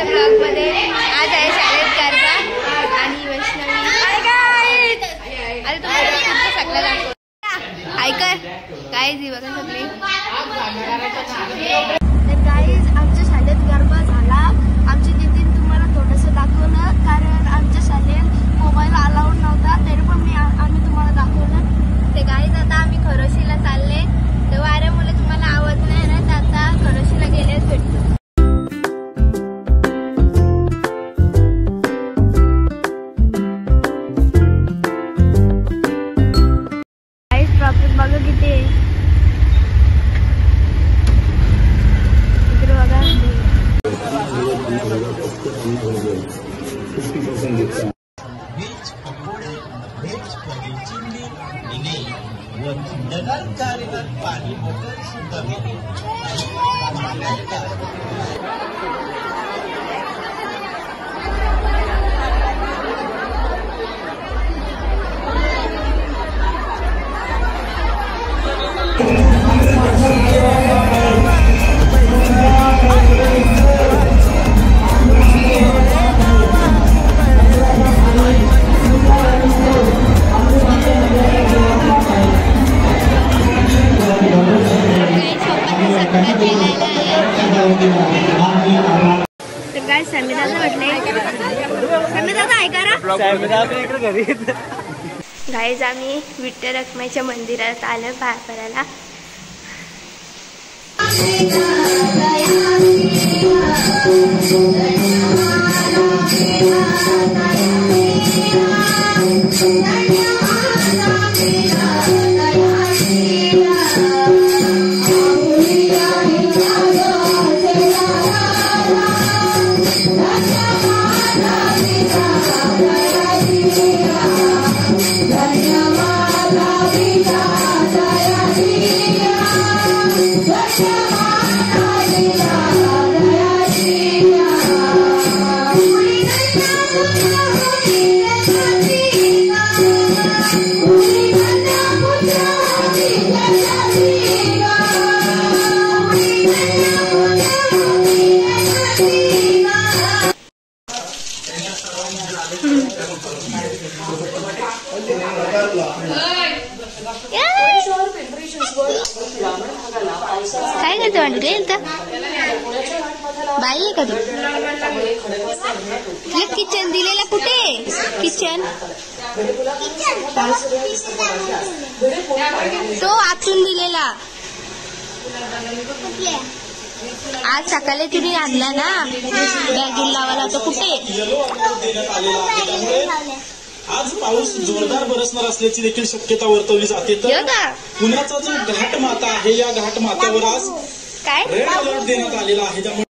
आजच्या ब्लॉग मध्ये आज आहे शाळेत गरबा आणि वैष्णवी अरे तुम्हाला सगळं दाखव ऐका काय जी बघा सगळे गाईज आमच्या शाळेत गरबा झाला। आमची नितीन तुम्हाला थोडंसं दाखवलं कारण आमच्या शाळेत मोबाईल अलाउड नव्हता तरी पण आम्ही तुम्हाला दाखवलं। ते गाईज आता आम्ही खरोशीला चालले तर वाऱ्यामुळे तुम्हाला आवाज नाही ना तर आता खरोशीला गेलेच भेटतो। गाईज ट्रॅफिक बघा किती आहे इकडे बघा। पाणी बॉटल सुद्धा मिळते। तर काय समीदाचं म्हटलंय समीदाचं ऐका ना गाईज आम्ही विठ्ठल रखुमाईच्या मंदिरात आलो पाया पडायला। काय करते वाटत बाई आहे का तू किचन दिलेला कुठे किचन तो आतून दिलेला आज सकाळी तुम्ही आणला ना बॅगीला लावायला तो कुठे। आज पाऊस जोरदार बरसणार असल्याची देखील शक्यता वर्तवली जाते। तर पुण्याचा जो घाट माता आहे या घाट मात्यावर आज रेड अलर्ट देण्यात आलेला आहे।